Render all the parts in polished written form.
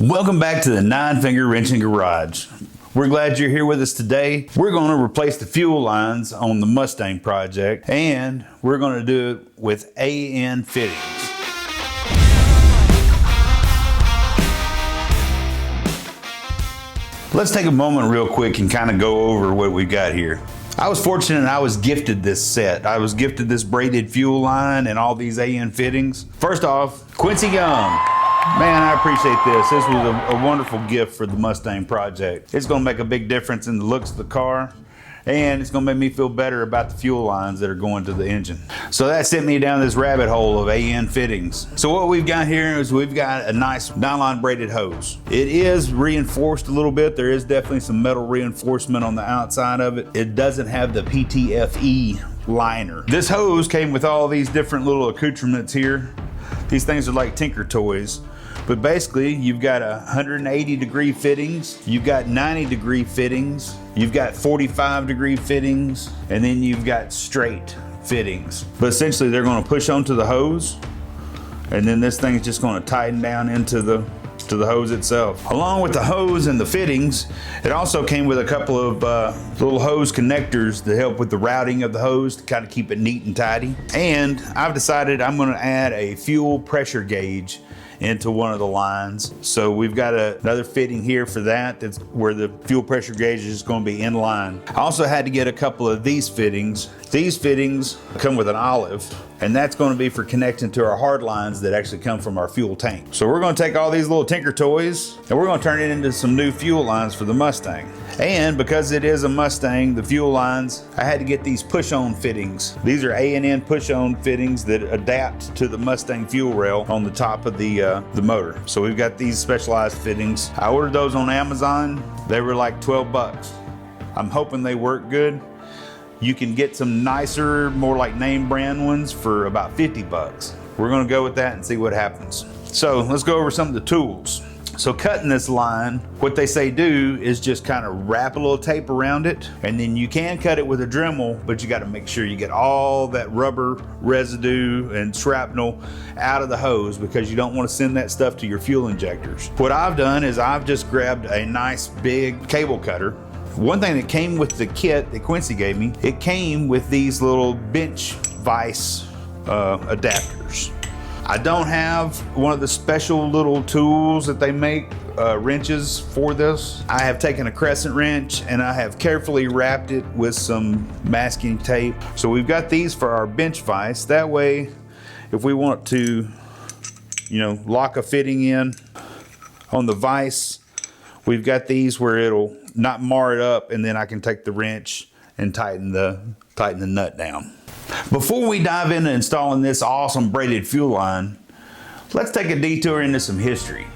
Welcome back to the 9-Finger Wrenching Garage. We're glad you're here with us today. We're going to replace the fuel lines on the Mustang project, and we're going to do it with AN fittings. Let's take a moment real quick and kind of go over what we've got here. I was fortunate I was gifted this set. I was gifted this braided fuel line and all these AN fittings. First off, Quincy Young. Man, I appreciate this. This was a wonderful gift for the Mustang project. It's gonna make a big difference in the looks of the car, and it's gonna make me feel better about the fuel lines that are going to the engine. So that sent me down this rabbit hole of AN fittings. So what we've got here is we've got a nice nylon braided hose. It is reinforced a little bit. There is definitely some metal reinforcement on the outside of it. It doesn't have the PTFE liner. This hose came with all these different little accoutrements here. These things are like Tinker Toys. But basically, you've got 180-degree fittings, you've got 90-degree fittings, you've got 45-degree fittings, and then you've got straight fittings. But essentially, they're going to push onto the hose, and then this thing's just going to tighten down into the hose itself. Along with the hose and the fittings, it also came with a couple of little hose connectors to help with the routing of the hose to kind of keep it neat and tidy. And I've decided I'm going to add a fuel pressure gauge into one of the lines. So we've got another fitting here for that. That's where the fuel pressure gauge is going to be in line. I also had to get a couple of these fittings. These fittings come with an olive, and that's going to be for connecting to our hard lines that actually come from our fuel tank. So we're going to take all these little Tinker Toys and we're going to turn it into some new fuel lines for the Mustang. And because it is a Mustang, the fuel lines, I had to get these push-on fittings. These are A&N push-on fittings that adapt to the Mustang fuel rail on the top of the motor. So we've got these specialized fittings. I ordered those on Amazon. They were like 12 bucks. I'm hoping they work good. You can get some nicer, more like name brand ones for about 50 bucks. We're gonna go with that and see what happens. So let's go over some of the tools. So cutting this line, what they say do is just kind of wrap a little tape around it, and then you can cut it with a Dremel, but you got to make sure you get all that rubber residue and shrapnel out of the hose, because you don't want to send that stuff to your fuel injectors. What I've done is I've just grabbed a nice big cable cutter. One thing that came with the kit that Quincy gave me, it came with these little bench vise adapters. I don't have one of the special little tools that they make, wrenches for this. I have taken a crescent wrench and I have carefully wrapped it with some masking tape. So we've got these for our bench vise. That way, if we want to, lock a fitting in on the vise, we've got these where it'll not mar it up, and then I can take the wrench and tighten the nut down. Before we dive into installing this awesome braided fuel line, let's take a detour into some history.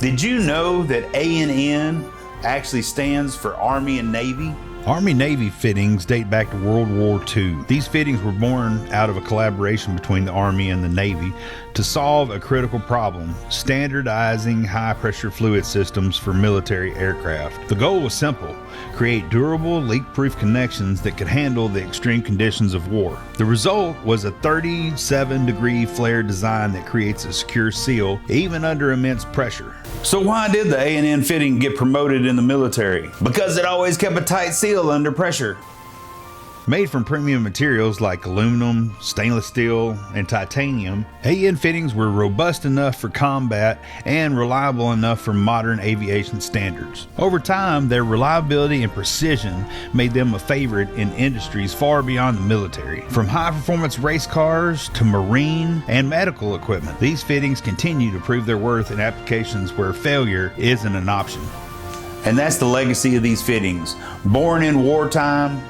Did you know that ANN actually stands for Army and Navy? Army-Navy fittings date back to World War II. These fittings were born out of a collaboration between the Army and the Navy to solve a critical problem: standardizing high-pressure fluid systems for military aircraft. The goal was simple: create durable, leak-proof connections that could handle the extreme conditions of war. The result was a 37-degree flare design that creates a secure seal even under immense pressure. So why did the A&N fitting get promoted in the military? Because it always kept a tight seal under pressure. Made from premium materials like aluminum, stainless steel, and titanium, AN fittings were robust enough for combat and reliable enough for modern aviation standards. Over time, their reliability and precision made them a favorite in industries far beyond the military. From high-performance race cars to marine and medical equipment, these fittings continue to prove their worth in applications where failure isn't an option. And that's the legacy of these fittings. Born in wartime,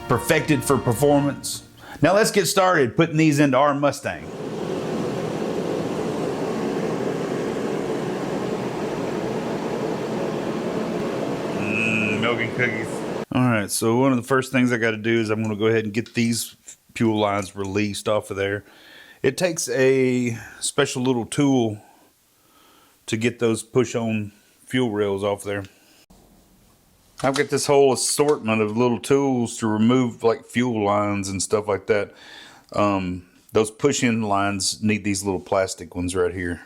perfected for performance. Now let's get started putting these into our Mustang. Milk and cookies. All right, so one of the first things I got to do is I'm going to go ahead and get these fuel lines released off of there. It takes a special little tool to get those push-on fuel rails off there. I've got this whole assortment of little tools to remove like fuel lines and stuff like that. Those push-in lines need these little plastic ones right here.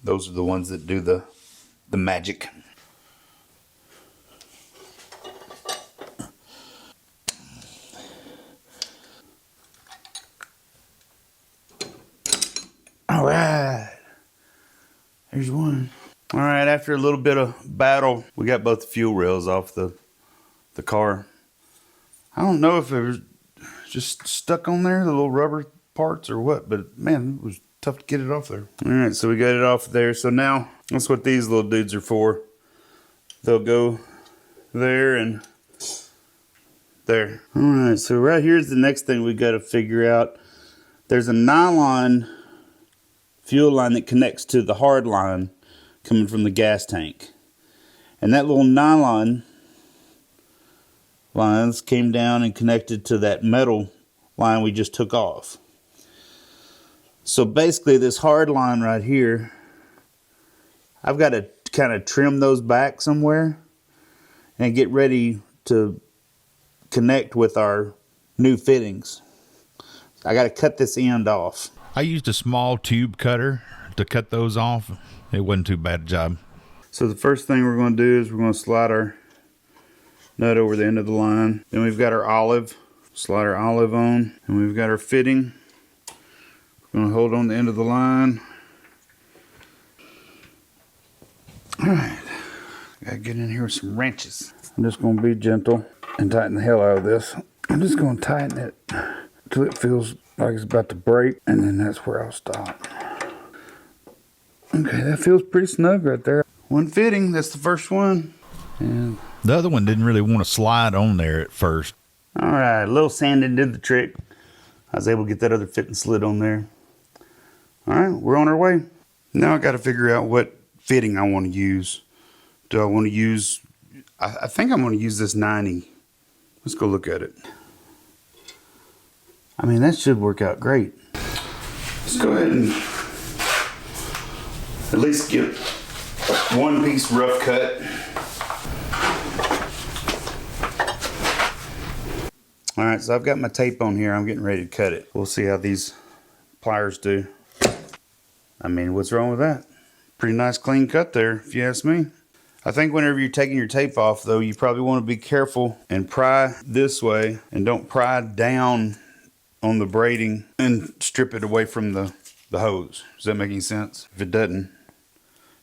Those are the ones that do the magic. All right, there's one. All right, after a little bit of battle, we got both the fuel rails off the car. I don't know if it was just stuck on there, the little rubber parts or what, but man, it was tough to get it off there. All right, so we got it off there. So now that's what these little dudes are for. They'll go there and there. All right, so right here's the next thing we got to figure out. There's a nylon fuel line that connects to the hard line coming from the gas tank. And that little nylon lines came down and connected to that metal line we just took off. So basically this hard line right here, I've got to kind of trim those back somewhere and get ready to connect with our new fittings. I got to cut this end off. I used a small tube cutter to cut those off. It wasn't too bad a job. So the first thing we're going to do is we're going to slide our nut over the end of the line. Then we've got our olive. Slide our olive on. And we've got our fitting. We're going to hold on the end of the line. Alright. Gotta get in here with some wrenches. I'm just going to be gentle and tighten the hell out of this. I'm just going to tighten it until it feels like it's about to break. And then that's where I'll stop. Okay, that feels pretty snug right there. One fitting, that's the first one. And the other one didn't really want to slide on there at first. All right, a little sanding did the trick. I was able to get that other fitting slid on there. All right, we're on our way. Now I got to figure out what fitting I want to use. Do I want to use, I think I'm going to use this 90. Let's go look at it. I mean, that should work out great. Let's go ahead and at least get one piece rough cut. All right, so I've got my tape on here. I'm getting ready to cut it. We'll see how these pliers do. I mean, what's wrong with that? Pretty nice clean cut there, if you ask me. I think whenever you're taking your tape off, though, you probably want to be careful and pry this way and don't pry down on the braiding and strip it away from the hose. Does that make any sense? If it doesn't,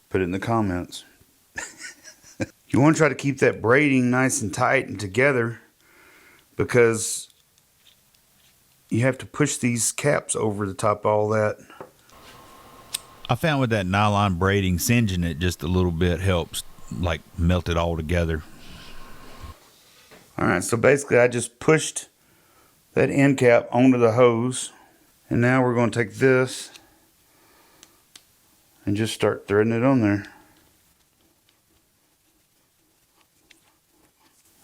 put it in the comments. You want to try to keep that braiding nice and tight and together, because you have to push these caps over the top of all that. I found with that nylon braiding, singeing it just a little bit helps like melt it all together. All right, so basically I just pushed that end cap onto the hose, and now we're going to take this and just start threading it on there.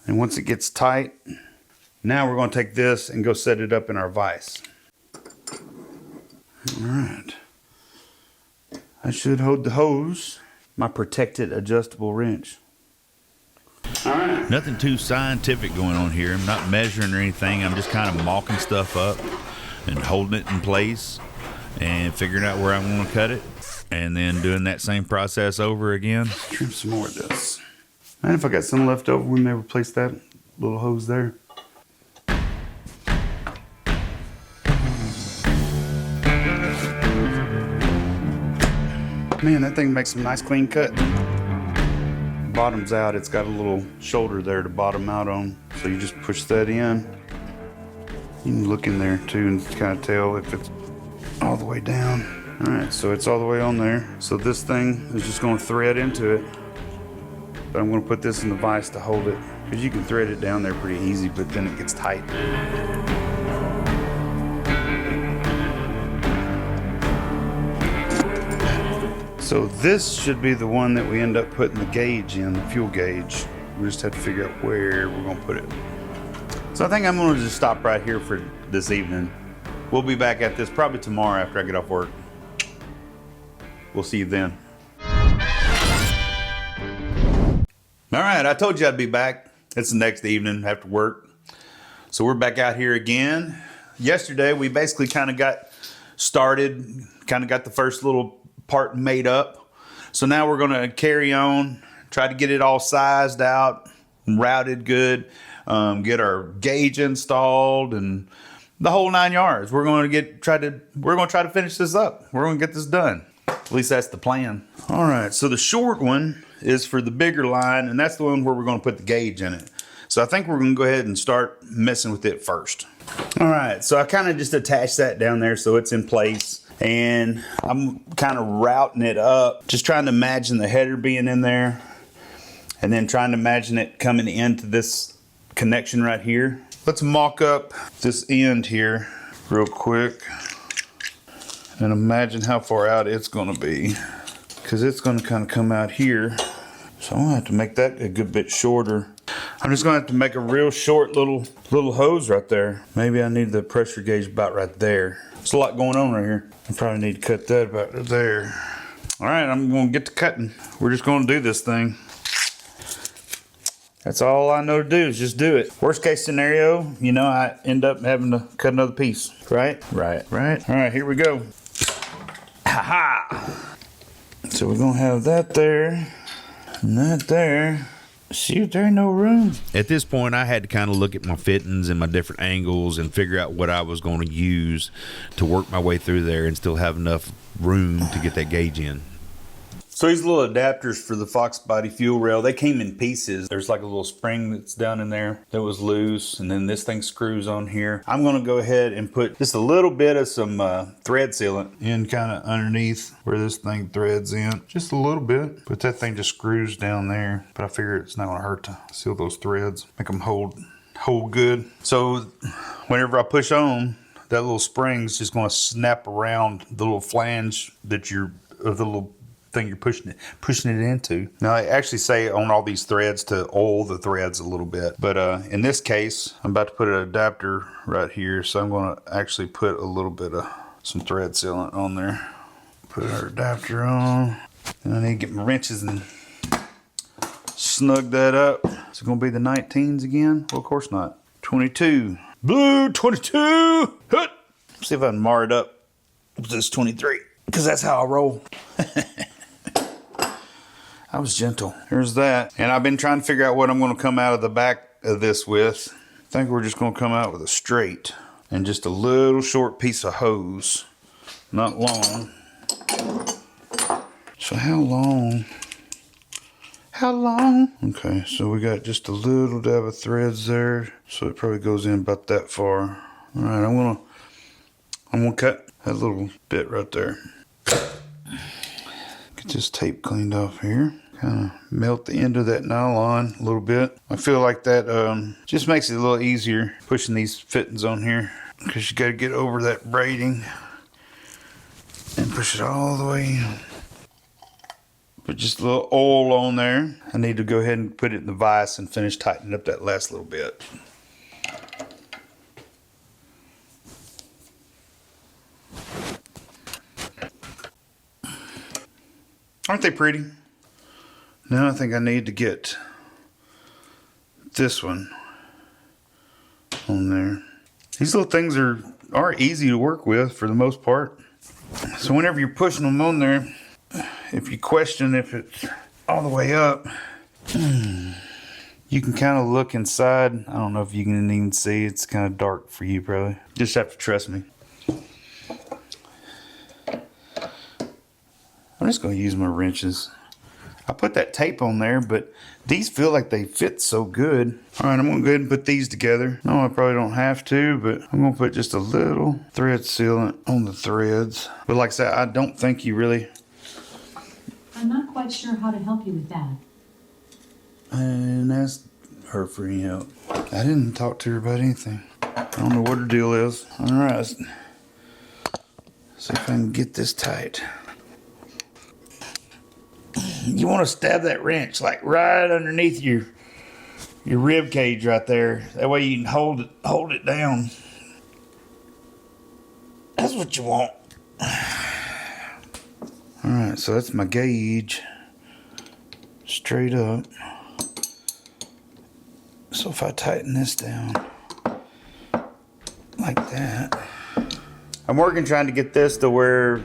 And once it gets tight, now we're going to take this and go set it up in our vise. All right. I should hold the hose, my protected adjustable wrench. All right. Nothing too scientific going on here. I'm not measuring or anything. I'm just kind of malking stuff up and holding it in place and figuring out where I want to cut it, and then doing that same process over again. Trim some more of this. And if I got some left over, we may replace that little hose there. Man, that thing makes some nice clean cut. Bottom's out. It's got a little shoulder there to bottom out on. So you just push that in. You can look in there too and kind of tell if it's all the way down. All right, so it's all the way on there. So this thing is just going to thread into it. But I'm going to put this in the vise to hold it, because you can thread it down there pretty easy, but then it gets tight. So this should be the one that we end up putting the gauge in, the fuel gauge. We just have to figure out where we're going to put it. So I think I'm going to just stop right here for this evening. We'll be back at this probably tomorrow after I get off work. We'll see you then. All right, I told you I'd be back. It's the next evening after work. So we're back out here again. Yesterday, we basically kind of got started, kind of got the first little part made up. So now we're gonna carry on, try to get it all sized out, routed good, get our gauge installed and the whole 9 yards. We're gonna try to finish this up. We're gonna get this done. At least that's the plan. All right, so the short one is for the bigger line, and that's the one where we're gonna put the gauge in it. So I think we're gonna go ahead and start messing with it first. All right, so I kind of just attached that down there so it's in place. And I'm kind of routing it up, just trying to imagine the header being in there and then trying to imagine it coming into this connection right here. Let's mock up this end here real quick and imagine how far out it's gonna be, because it's gonna kind of come out here. So I'm gonna have to make that a good bit shorter. I'm just gonna have to make a real short little hose right there. Maybe I need the pressure gauge about right there. There's a lot going on right here. I probably need to cut that about there. All right, I'm gonna get to cutting. We're just gonna do this thing. That's all I know to do is just do it. Worst case scenario, you know, I end up having to cut another piece, right? Right. All right, here we go. Ha ha! So we're gonna have that there, and that there. Shoot, there ain't no room. At this point, I had to kind of look at my fittings and my different angles and figure out what I was going to use to work my way through there and still have enough room to get that gauge in. So these little adapters for the Foxbody fuel rail, they came in pieces. There's like a little spring that's down in there that was loose, and then this thing screws on here. I'm gonna go ahead and put just a little bit of some thread sealant in kind of underneath where this thing threads in. Just a little bit, but that thing just screws down there. But I figure it's not gonna hurt to seal those threads, make them hold good. So whenever I push on, that little spring's just gonna snap around the little flange of the little thing you're pushing it into. Now I actually say on all these threads to oil the threads a little bit, but in this case I'm about to put an adapter right here, so I'm going to actually put a little bit of some thread sealant on there. Put our adapter on, and I need to get my wrenches and snug that up. Is it going to be the 19s again? Well, of course not. 22. Blue 22. Hut. See if I can mar it up with this 23, because that's how I roll. I was gentle. Here's that. And I've been trying to figure out what I'm going to come out of the back of this with. I think we're just going to come out with a straight and just a little short piece of hose. Not long. So how long? How long? Okay, so we got just a little dab of threads there. So it probably goes in about that far. All right, I'm gonna cut that little bit right there. Get this tape cleaned off here. Kind of melt the end of that nylon a little bit. I feel like that just makes it a little easier pushing these fittings on here, because you got to get over that braiding and push it all the way in. Put just a little oil on there. I need to go ahead and put it in the vise and finish tightening up that last little bit. Aren't they pretty? Now I think I need to get this one on there. These little things are easy to work with for the most part. So whenever you're pushing them on there, if you question if it's all the way up, you can kind of look inside. I don't know if you can even see. It's kind of dark for you probably. Just have to trust me. I'm just going to use my wrenches. I put that tape on there, but these feel like they fit so good. All right, I'm going to go ahead and put these together. No, I probably don't have to, but I'm going to put just a little thread sealant on the threads. But like I said, I don't think you really... I'm not quite sure how to help you with that. And ask her for any help. I didn't talk to her about anything. I don't know what her deal is. All right. See if I can get this tight. You want to stab that wrench like right underneath your rib cage right there. That way you can hold it down. That's what you want. All right, so that's my gauge straight up. So if I tighten this down like that, I'm working trying to get this to where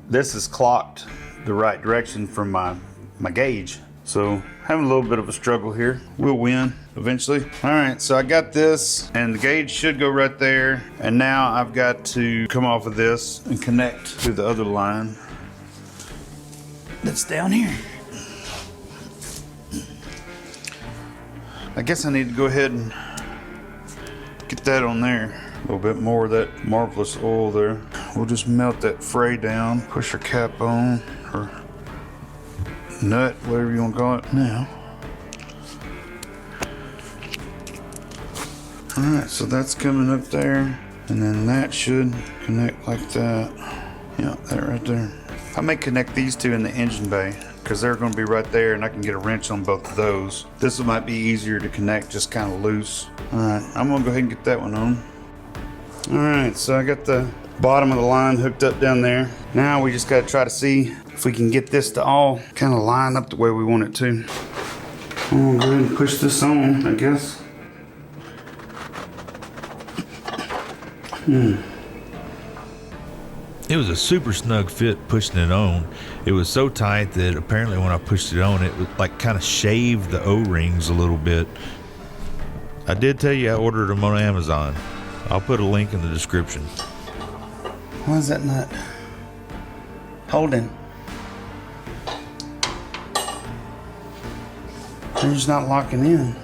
this is clocked the right direction from my gauge. So having a little bit of a struggle here. We'll win eventually. All right, so I got this and the gauge should go right there. And now I've got to come off of this and connect to the other line that's down here. I guess I need to go ahead and get that on there. A little bit more of that marvelous oil there. We'll just melt that fray down, push our cap on, or nut, whatever you want to call it now. All right, so that's coming up there, and then that should connect like that. Yeah, that right there. I may connect these two in the engine bay because they're going to be right there, and I can get a wrench on both of those. This one might be easier to connect, just kind of loose. All right, I'm going to go ahead and get that one on. All right, so I got the bottom of the line hooked up down there. Now we just got to try to see if we can get this to all kind of line up the way we want it to. I'm going to go ahead and push this on, I guess. It was a super snug fit pushing it on. It was so tight that apparently when I pushed it on, it was like kind of shaved the O-rings a little bit. I did tell you I ordered them on Amazon. I'll put a link in the description. Why is that not holding? They're just not locking in.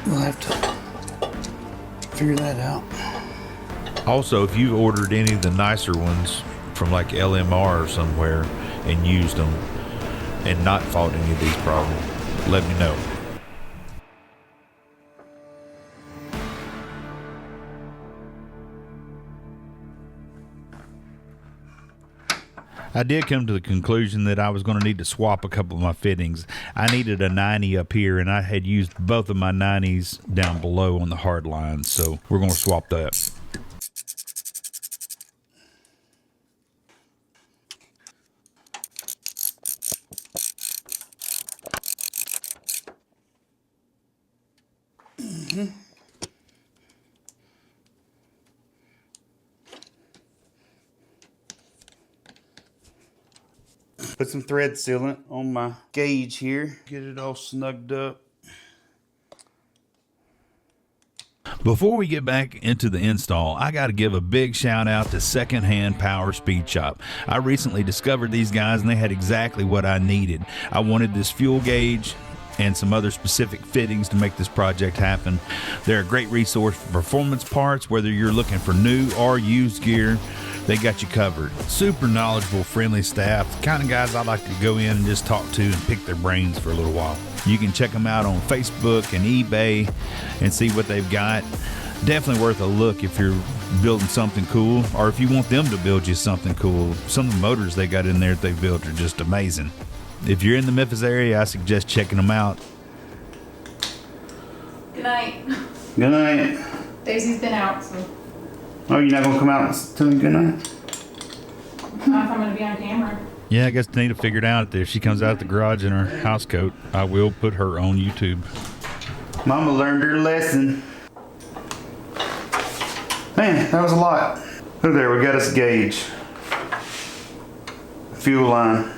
We'll have to figure that out. Also, if you've ordered any of the nicer ones from like LMR or somewhere and used them and not fought any of these problems, let me know. I did come to the conclusion that I was going to need to swap a couple of my fittings. I needed a 90 up here, and I had used both of my 90s down below on the hard line, so we're going to swap that. Put some thread sealant on my gauge here. Get it all snugged up. Before we get back into the install, I got to give a big shout out to Secondhand Power Speed Shop. I recently discovered these guys and they had exactly what I needed. I wanted this fuel gauge and some other specific fittings to make this project happen. They're a great resource for performance parts, whether you're looking for new or used gear. They got you covered. Super knowledgeable, friendly staff. The kind of guys I like to go in and just talk to and pick their brains for a little while. You can check them out on Facebook and eBay and see what they've got. Definitely worth a look if you're building something cool, or if you want them to build you something cool. Some of the motors they got in there that they built are just amazing. If you're in the Memphis area, I suggest checking them out. Good night. Good night. Daisy's been out, so Oh, you're not gonna come out and tell me good night? not if I'm gonna be on camera. Yeah, I guess Nita figured out that if she comes out of the garage in her house coat, I will put her on YouTube. Mama learned her lesson. Man, that was a lot. Look there, we got us a gauge. Fuel line.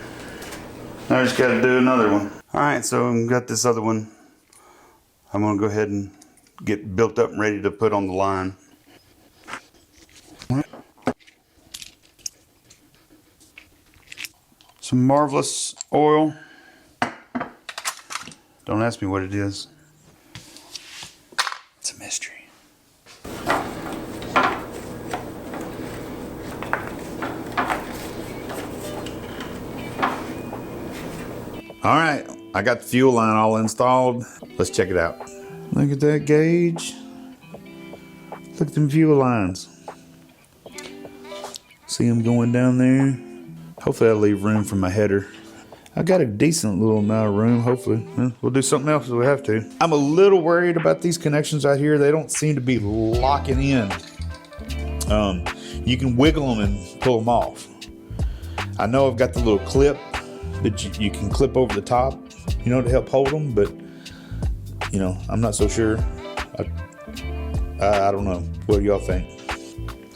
Now I just gotta do another one. All right, so I've got this other one. I'm gonna go ahead and get built up and ready to put on the line. Some marvelous oil. Don't ask me what it is. It's a mystery. All right, I got the fuel line all installed. Let's check it out. Look at that gauge. Look at them fuel lines. See them going down there? Hopefully I'll leave room for my header. I got a decent little amount of room, hopefully. We'll do something else if we have to. I'm a little worried about these connections out here. They don't seem to be locking in. You can wiggle them and pull them off. I know I've got the little clip that you can clip over the top, you know, to help hold them, but, you know, I'm not so sure. I don't know. What do y'all think?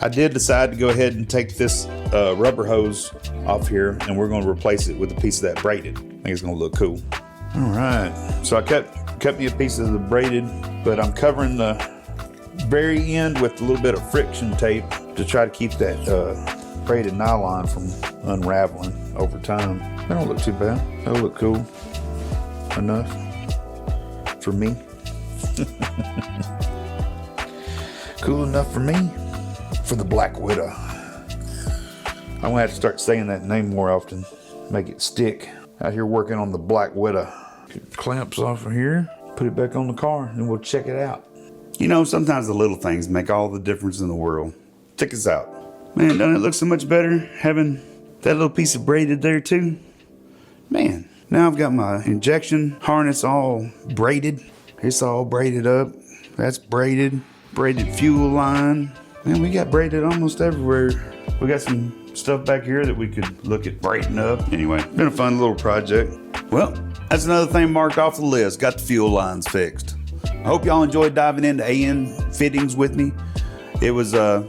I did decide to go ahead and take this rubber hose off here, and we're going to replace it with a piece of that braided. I think it's going to look cool. All right, so I cut me a piece of the braided, but I'm covering the very end with a little bit of friction tape to try to keep that braided nylon from unraveling over time. That don't look too bad. That'll look cool enough for me. Cool enough for me. For the Black Widow. I'm gonna have to start saying that name more often. Make it stick. Out here working on the Black Widow. Get the clamps off of here. Put it back on the car and we'll check it out. You know, sometimes the little things make all the difference in the world. Check this out. Man, doesn't it look so much better having that little piece of braided there too? Man, now I've got my injection harness all braided. It's all braided up. That's braided. Braided fuel line. Man, we got braided almost everywhere. We got some stuff back here that we could look at braiding up. Anyway, been a fun little project. Well, that's another thing marked off the list. Got the fuel lines fixed. I hope y'all enjoyed diving into AN fittings with me. It was a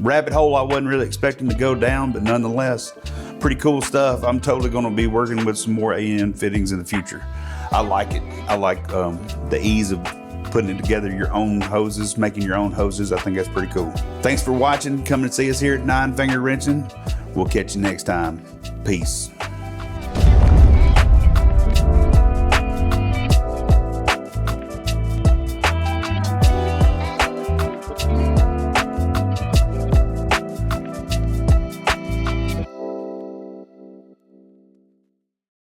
rabbit hole I wasn't really expecting to go down, but nonetheless, pretty cool stuff. I'm totally going to be working with some more AN fittings in the future. I like it. I like the ease of putting together your own hoses, making your own hoses. I think that's pretty cool. Thanks for watching. Come and see us here at Nine Finger Wrenching. We'll catch you next time. Peace.